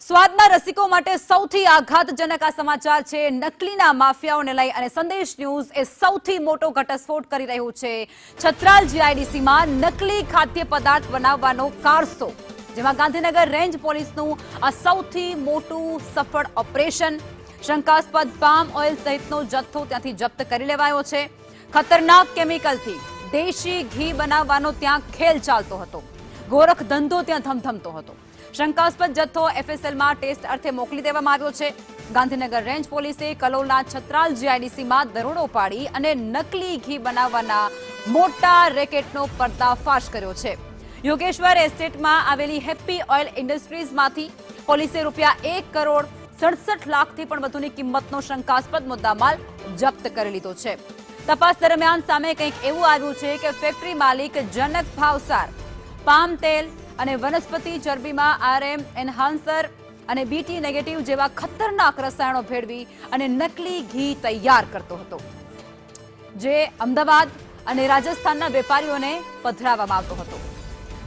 સ્વાદના રસિકો માટે સૌથી આઘાતજનક આ સમાચાર છે। નકલીના માફિયાઓને લઈ અને સંદેશ ન્યૂઝ એ સૌથી મોટો ઘટસ્ફોટ કરી રહ્યું છે। છત્રાલ જીઆઈડીસીમાં નકલી ખાદ્ય પદાર્થ બનાવવાનો કારસો, જેમાં ગાંધીનગર રેન્જ પોલીસનું આ સૌથી મોટું સફળ ઓપરેશન। શંકાસ્પદ પામ ઓઇલ સહિતનો જથ્થો ત્યાંથી જપ્ત કરી લેવાયો છે। ખતરનાક કેમિકલથી દેશી ઘી બનાવવાનો ત્યાં ખેલ ચાલતો હતો। ગોરખ ધંધો ત્યાં ધમધમતો હતો। શંકાસ્પદ જથ્થો એફએસએલમાં ટેસ્ટ અર્થે મોકલી દેવામાં આવ્યો છે। ગાંધીનગર રેન્જ પોલીસે કલોલના છત્રાલ જીઆઈડીસીમાં દરોડો પાડી અને નકલી ઘી બનાવવાના મોટા રેકેટનો પર્દાફાશ કર્યો છે। યોગેશ્વર એસ્ટેટમાં આવેલી હેપી ઓઇલ ઇન્ડસ્ટ્રીઝમાંથી પોલીસે ₹1 કરોડ 67 લાખથી પણ વધુની કિંમતનો શંકાસ્પદ મુદ્દામાલ જપ્ત કરી લીધો છે। તપાસ દરમિયાન સામે કંઈક એવું આવ્યું છે કે ફેક્ટરી માલિક જનક ભાવસાર પામ તેલ અને વનસ્પતિ ચરબીમાં RM એન્હાન્સર અને BT નેગેટિવ જેવા ખતરનાક રસાયણો ભેળવી અને નકલી ઘી તૈયાર કરતો હતો, જે અમદાવાદ અને રાજસ્થાનના વેપારીઓને પધરાવવામાં આવતો હતો।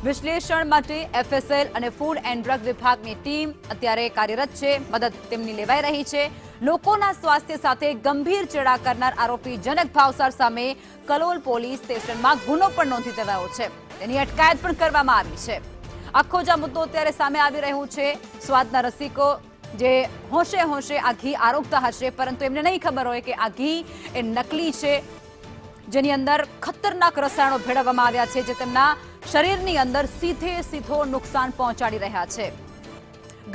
વિશ્લેષણ માટે FSL અને ફૂડ એન્ડ ડ્રગ વિભાગની ટીમ અત્યારે કાર્યરત છે। મદદ તેમની લેવાઈ રહી છે। લોકોના સ્વાસ્થ્ય સાથે ગંભીર ચેડા કરનાર આરોપી જનક ભાવસાર સામે કલોલ પોલીસ સ્ટેશનમાં ગુનો પણ નોંધી દેવાયો છે। તેની અટકાયત પણ કરવામાં આવી છે। આખો જ મુદ્દો અત્યારે સામે આવી રહ્યું છે। સ્વાદના રસિકો જે હોશે હોશે આ ઘી આરોગતા હશે, પરંતુ એમને નહીં ખબર હોય કે આ ઘી એ નકલી છે, જેની અંદર ખતરનાક રસાયણો ભેળવવામાં આવ્યા છે, જે તેમના શરીરની અંદર સીધો નુકસાન પહોંચાડી રહ્યા છે।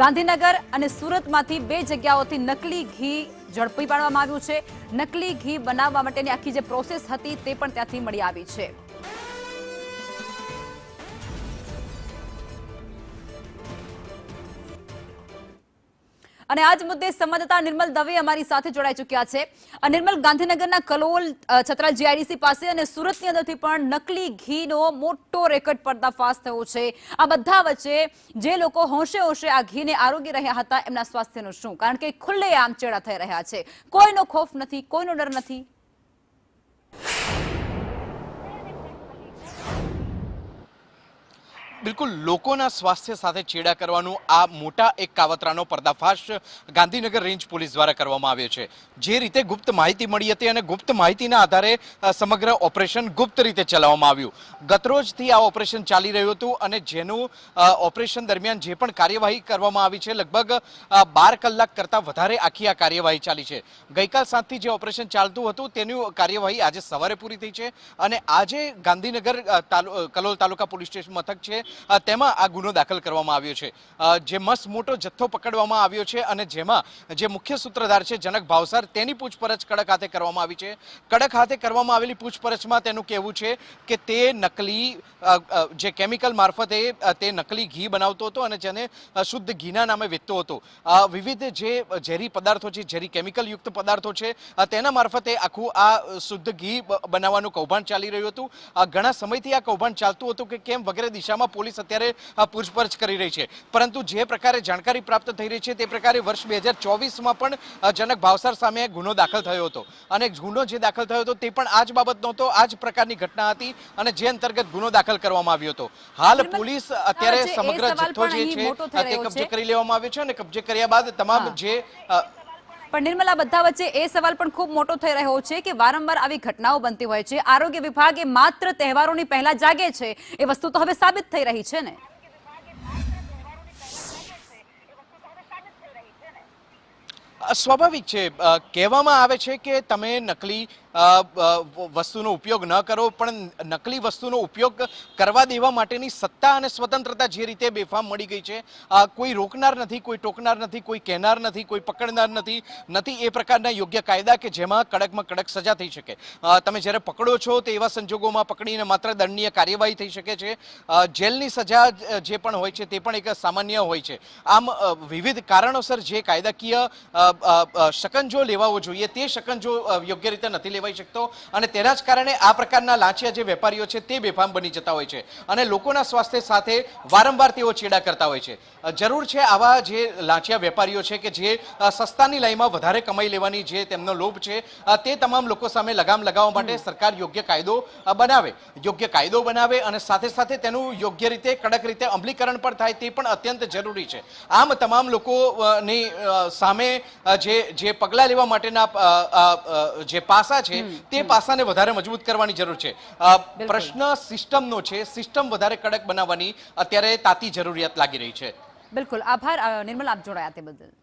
ગાંધીનગર અને સુરતમાંથી 2 જગ્યાઓથી નકલી ઘી ઝડપી પાડવામાં આવ્યું છે। નકલી ઘી બનાવવા માટેની આખી જે પ્રોસેસ હતી તે પણ ત્યાંથી મળી આવી છે। અને આજ મુદ્દે સંવાદદાતા નિર્મલ દવે અમારી સાથે જોડાઈ ચૂક્યા છે। નિર્મલ, ગાંધીનગરના કલોલ છત્રાલ જીઆઈડીસી પાસે અને સુરતની અંદરથી પણ નકલી ઘીનો મોટો રેકેટ પર્દાફાશ થયો છે। આ બધા વચ્ચે જે લોકો હોશે આ ઘીને આરોગી રહ્યા હતા, એમના સ્વાસ્થ્યનું શું? કારણ કે ખુલ્લેઆમ ચેડા થઈ રહ્યા છે। કોઈનો ખોફ નથી, કોઈનો ડર નથી। બિલકુલ, લોકોના સ્વાસ્થ્ય સાથે ચેડા કરવાનું આ મોટા એક કાવતરાનો પર્દાફાશ ગાંધીનગર રેન્જ પોલીસ દ્વારા કરવામાં આવ્યો છે। જે રીતે ગુપ્ત માહિતી મળી હતી અને ગુપ્ત માહિતીના આધારે સમગ્ર ઓપરેશન ગુપ્ત રીતે ચલાવવામાં આવ્યું। ગતરોજથી આ ઓપરેશન ચાલી રહ્યું હતું અને જેનું ઓપરેશન દરમિયાન જે પણ કાર્યવાહી કરવામાં આવી છે, લગભગ 12 કલાક કરતાં વધારે આખી આ કાર્યવાહી ચાલી છે। ગઈકાલ સાંજથી જે ઓપરેશન ચાલતું હતું તેની કાર્યવાહી આજે સવારે પૂરી થઈ છે અને આજે ગાંધીનગર કલોલ તાલુકા પોલીસ સ્ટેશન મથક છે તેમાં આ ગુનો દાખલ કરવામાં આવ્યો છે। જે મસ્ત મોટો જથ્થો પકડવામાં આવ્યો છે અને જેમાં જે મુખ્ય સૂત્રધાર છે જનક ભાવસાર, તેની પૂછપરછ કડક હાથે કરવામાં આવી છે। કડક હાથે કરવામાં આવેલી પૂછપરછમાં તેનું કહેવું છે કે તે નકલી જે કેમિકલ મારફતે તે નકલી ઘી બનાવતો હતો અને જેને શુદ્ધ ઘીના નામે વેચતો હતો। વિવિધ જે ઝેરી પદાર્થો છે, ઝેરી કેમિકલ યુક્ત પદાર્થો છે, તેના મારફતે આખું આ શુદ્ધ ઘી બનાવવાનું કૌભાંડ ચાલી રહ્યું હતું। ઘણા સમયથી આ કૌભાંડ ચાલતું હતું કે કેમ વગેરે દિશામાં પોલીસ અત્યારે પૂછપરછ કરી રહી છે, પરંતુ જે પ્રકારે જાણકારી પ્રાપ્ત થઈ રહી છે તે પ્રકારે વર્ષ 2024માં પણ જનક ભાવસાર સામે ગુનો દાખલ થયો હતો અને ગુનો જે દાખલ થયો હતો તે પણ આ જ બાબત નહોતો, આ જ પ્રકારની ઘટના હતી અને જે અંતર્ગત ગુનો દાખલ કરવામાં આવ્યો હતો। હાલ પોલીસ અત્યારે સમગ્ર જથ્થો જે છે તે કબજે કરી લેવામાં આવ્યો છે અને કબજે કર્યા બાદ તમામ જે પણ નિર્મલ, આ બધા વચ્ચે એ સવાલ પણ ખૂબ મોટો થઈ રહ્યો છે કે વારંવાર આવી ઘટનાઓ બનતી હોય છે। આરોગ્ય વિભાગ એ માત્ર તહેવારોની પહેલા જાગે છે, એ વસ્તુ તો હવે સાબિત થઈ રહી છે ને? સ્વાભાવિક છે, કહેવામાં આવે છે કે તમે નકલી વસ્તુનો ઉપયોગ ન કરો, પણ નકલી વસ્તુનો ઉપયોગ કરવા દેવા માટેની સત્તા અને સ્વતંત્રતા જે રીતે બેફામ મળી ગઈ છે, કોઈ રોકનાર નથી, કોઈ ટોકનાર નથી, કોઈ કહેનાર નથી, કોઈ પકડનાર નથી એ પ્રકારના યોગ્ય કાયદા કે જેમાં કડકમાં કડક સજા થઈ શકે। તમે જ્યારે પકડો છો તો એવા સંજોગોમાં પકડીને માત્ર દંડનીય કાર્યવાહી થઈ શકે છે। જેલની સજા જે પણ હોય છે તે પણ એક સામાન્ય હોય છે। આમ વિવિધ કારણોસર જે કાયદાકીય શકંજો લેવાવો જોઈએ તે શકંજો યોગ્ય રીતે નથી લેવાઈ શકતો અને તેના જ કારણે આ પ્રકારના લાંચિયા જે વેપારીઓ છે તે બેફામ બની જતા હોય છે અને લોકોના સ્વાસ્થ્ય સાથે વારંવાર તેઓ ચેડા કરતા હોય છે. જરૂર છે આવા જે લાંચિયા વેપારીઓ છે કે જે સસ્તાની લાઈનમાં વધારે કમાઈ લેવાની જે તેમનો લોભ છે તે તમામ લોકો સામે લગામ લગાવવા માટે સરકાર યોગ્ય કાયદો બનાવે અને સાથે સાથે તેનું યોગ્ય રીતે કડક રીતે અમલીકરણ પણ થાય તે પણ અત્યંત જરૂરી છે. આમ તમામ લોકોની સામે જે પગલાં લેવા માટેના જે પાસા છે તે પાસાને વધારે મજબૂત કરવાની જરૂર છે. પ્રશ્ન સિસ્ટમનો છે, સિસ્ટમ વધારે કડક બનાવવાની અત્યારે તાતી જરૂરિયાત લાગી રહી છે. બિલકુલ આભાર નિર્મલ, આપ જોડાયા તે બદલ.